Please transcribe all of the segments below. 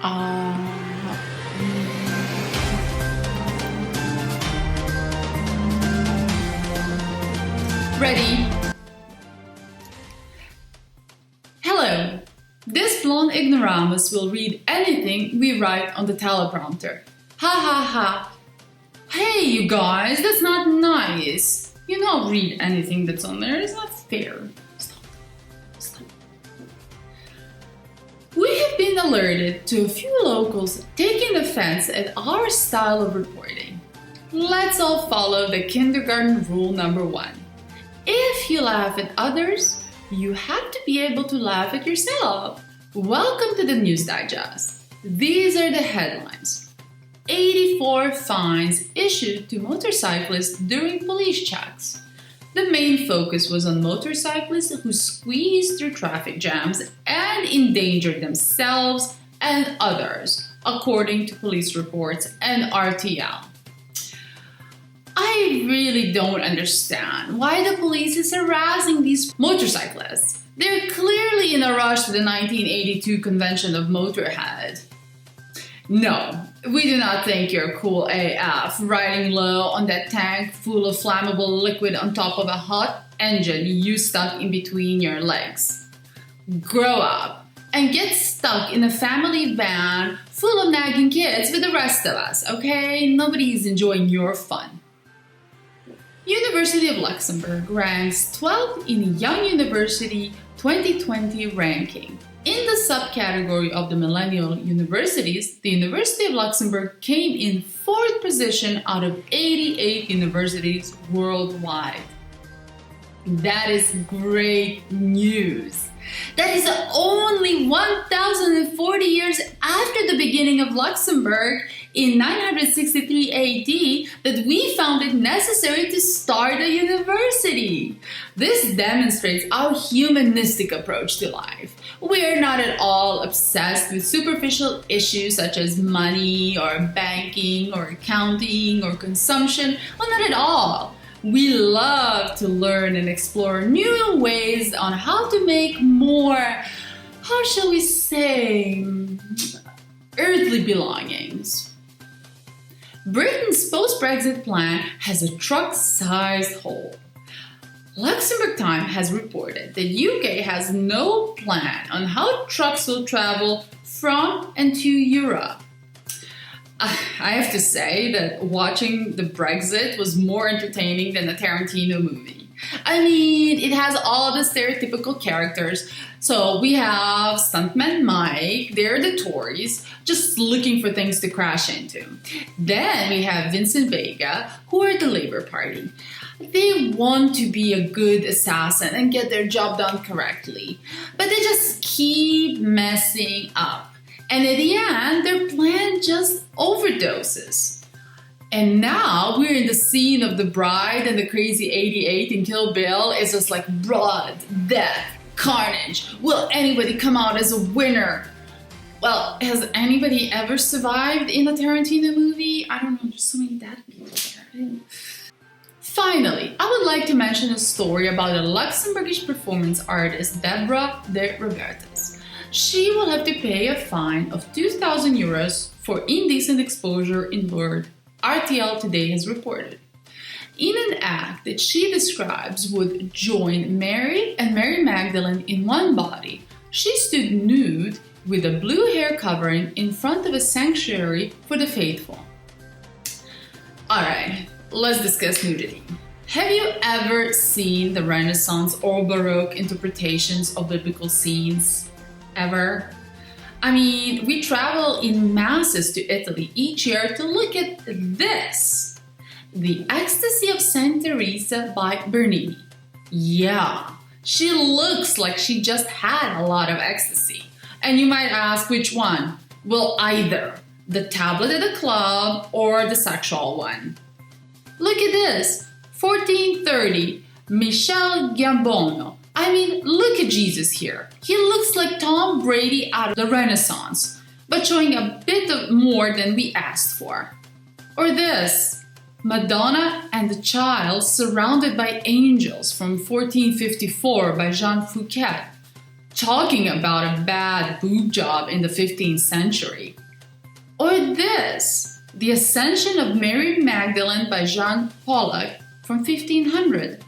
Uh, Ready? Hello. This blonde ignoramus will read anything we write on the teleprompter. Ha ha ha. Hey, you guys, that's not nice. You don't read anything that's on there. It's not fair. Stop. Stop. We have been alerted to a few locals taking offense at our style of reporting. Let's all follow the kindergarten rule number 1. If you laugh at others, you have to be able to laugh at yourself. Welcome to the News Digest. These are the headlines. 84 fines issued to motorcyclists during police checks. The main focus was on motorcyclists who squeezed through traffic jams and endangered themselves and others, according to police reports and RTL. I really don't understand why the police is harassing these motorcyclists. They're clearly in a rush to the 1982 Convention of Motorhead. No, we do not think you're cool AF riding low on that tank full of flammable liquid on top of a hot engine you stuck in between your legs. Grow up and get stuck in a family van full of nagging kids with the rest of us, okay? Nobody is enjoying your fun. University of Luxembourg ranks 12th in Young University 2020 ranking. In the subcategory of the millennial universities, the University of Luxembourg came in 4th position out of 88 universities worldwide. That is great news. That is only 1,040 years after the beginning of Luxembourg in 963 AD that we found it necessary to start a university. This demonstrates our humanistic approach to life. We are not at all obsessed with superficial issues such as money or banking or accounting or consumption. Well, not at all. We love to learn and explore new ways on how to make more, how shall we say, earthly belongings. Britain's post-Brexit plan has a truck-sized hole. Luxembourg Time has reported that UK has no plan on how trucks will travel from and to Europe. I have to say that watching the Brexit was more entertaining than a Tarantino movie. I mean, it has all the stereotypical characters. So we have Stuntman Mike, they're the Tories, just looking for things to crash into. Then we have Vincent Vega, who are the Labour Party. They want to be a good assassin and get their job done correctly, but they just keep messing up. And at the end, their plan just overdoses. And now we're in the scene of The Bride and the Crazy 88 in Kill Bill. It's just like blood, death, carnage. Will anybody come out as a winner? Well, has anybody ever survived in a Tarantino movie? I don't know, there's so many dead people there. Finally, I would like to mention a story about a Luxembourgish performance artist, Deborah de Robertis. She will have to pay a fine of 2,000 euros for indecent exposure in Lourdes, RTL Today has reported. In an act that she describes would join Mary and Mary Magdalene in one body, she stood nude with a blue hair covering in front of a sanctuary for the faithful. Alright, let's discuss nudity. Have you ever seen the Renaissance or Baroque interpretations of biblical scenes? Ever? I mean, we travel in masses to Italy each year to look at this. The Ecstasy of Saint Teresa by Bernini. Yeah, she looks like she just had a lot of ecstasy. And you might ask which one? Well, either the tablet at the club or the sexual one. Look at this, 1430, Michel Gambino. I mean, look at Jesus here. He looks like Tom Brady out of the Renaissance, but showing a bit of more than we asked for. Or this, Madonna and the Child Surrounded by Angels from 1454 by Jean Fouquet. talking about a bad boob job in the 15th century. Or this, the Ascension of Mary Magdalene by Jean Pollock from 1500.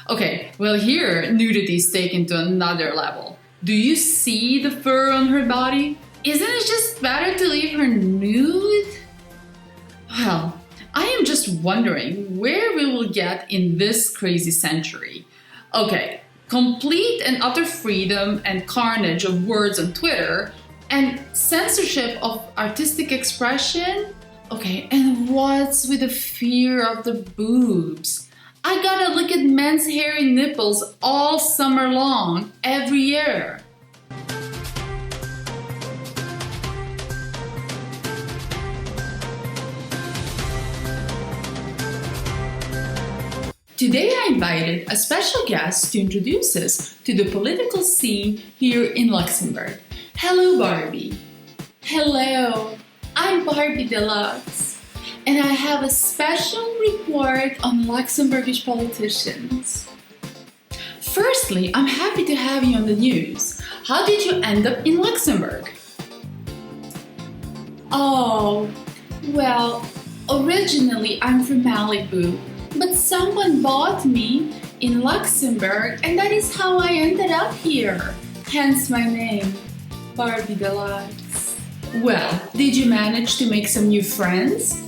Okay, well here nudity is taken to another level. Do you see the fur on her body? Isn't it just better to leave her nude? Well, I am just wondering where we will get in this crazy century. Okay, complete and utter freedom and carnage of words on Twitter and censorship of artistic expression? Okay, and what's with the fear of the boobs? I gotta look at men's hairy nipples all summer long, every year. Today I invited a special guest to introduce us to the political scene here in Luxembourg. Hello, Barbie. Hello, I'm Barbie Deluxe, and I have a special report on Luxembourgish politicians. Firstly, I'm happy to have you on the news. How did you end up in Luxembourg? Oh, well, originally I'm from Malibu, but someone bought me in Luxembourg, and that is how I ended up here. Hence my name, Barbie Deluxe. Well, did you manage to make some new friends?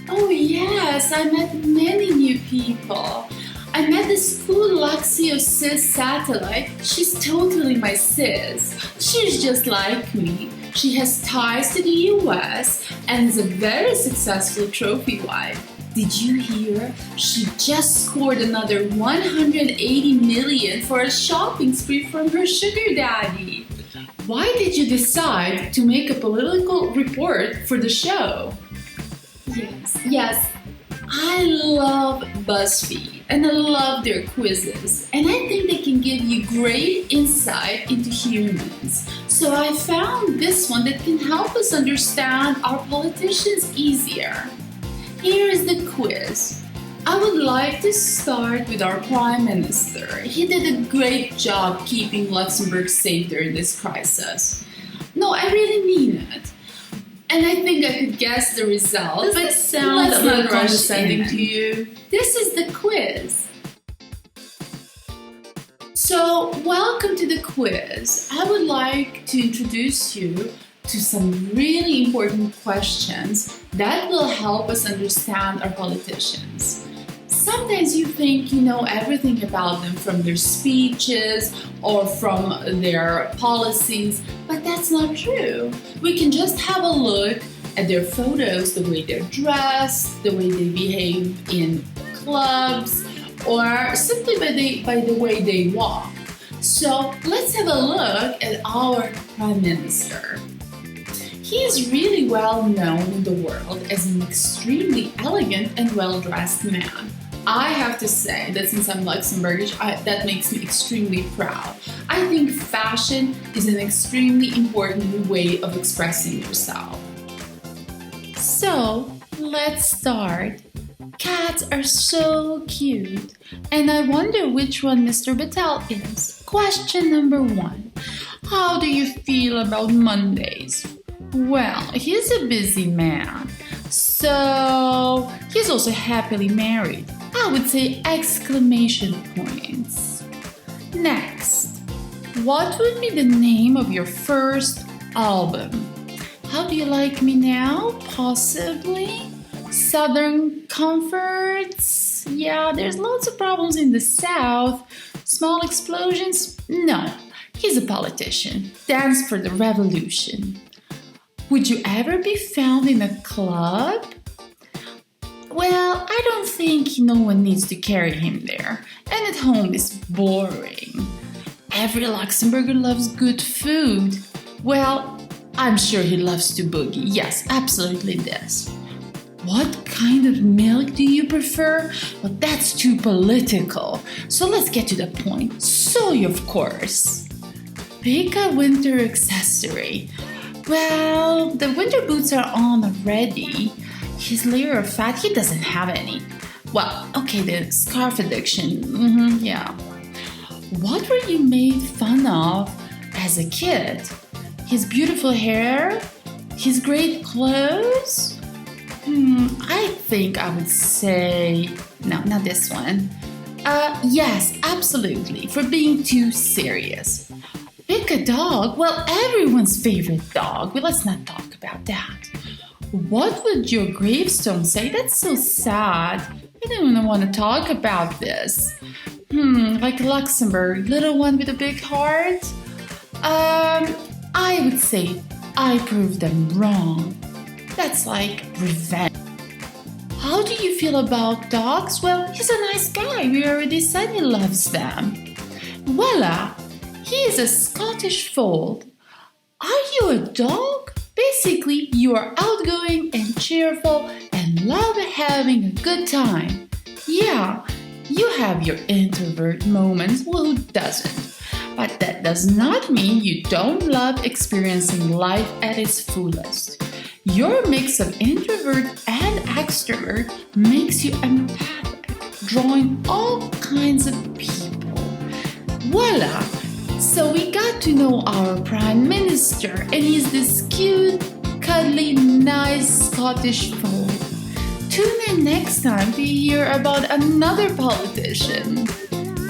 Oh yes, I met many new people. I met this cool Luxio CeCe satellite. She's totally my sis. She's just like me. She has ties to the US and is a very successful trophy wife. Did you hear? She just scored another 180 million for a shopping spree from her sugar daddy. Why did you decide to make a political report for the show? Yes, I love BuzzFeed and I love their quizzes, and I think they can give you great insight into humans. So I found this one that can help us understand our politicians easier. Here is the quiz. I would like to start with our Prime Minister. He did a great job keeping Luxembourg safe during this crisis. No, I really mean it. And I think I could guess the result. Does it sound a little condescending to you? This is the quiz. So, welcome to the quiz. I would like to introduce you to some really important questions that will help us understand our politicians. Sometimes you think you know everything about them from their speeches or from their policies, but that's not true. We can just have a look at their photos, the way they're dressed, the way they behave in clubs, or simply by the way they walk. So let's have a look at our Prime Minister. He is really well known in the world as an extremely elegant and well-dressed man. I have to say that since I'm Luxembourgish, that makes me extremely proud. I think fashion is an extremely important way of expressing yourself. So, let's start. Cats are so cute, and I wonder which one Mr. Battelle is. Question number 1. How do you feel about Mondays? Well, he's a busy man, so he's also happily married. I would say exclamation points. Next, what would be the name of your first album? How Do You Like Me Now? Possibly. Southern Comforts? Yeah, there's lots of problems in the South. Small explosions? No, he's a politician. Dance for the Revolution. Would you ever be found in a club? Well, I don't think no one needs to carry him there. And at home is boring. Every Luxembourger loves good food. Well, I'm sure he loves to boogie. Yes, absolutely this. What kind of milk do you prefer? Well, that's too political. So let's get to the point. Soy, of course. Pick a winter accessory. Well, the winter boots are on already. His layer of fat, he doesn't have any. Well, okay, the scarf addiction. Yeah. What were you made fun of as a kid? His beautiful hair? His great clothes? I think I would say... No, not this one. Yes, absolutely, for being too serious. Pick a dog? Well, everyone's favorite dog. Well, let's not talk about that. What would your gravestone say? That's so sad. I don't even want to talk about this. Like Luxembourg, little one with a big heart? I would say I proved them wrong. That's like revenge. How do you feel about dogs? Well, he's a nice guy. We already said he loves them. Voila! He is a Scottish fold. Are you a dog? Basically, you are outgoing and cheerful and love having a good time. Yeah, you have your introvert moments. Well, who doesn't? But that does not mean you don't love experiencing life at its fullest. Your mix of introvert and extrovert makes you empathic, drawing all kinds of people. Voila! So we got to know our Prime Minister, and he's this cute, cuddly, nice Scottish foal. Tune in next time to hear about another politician.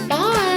Bye!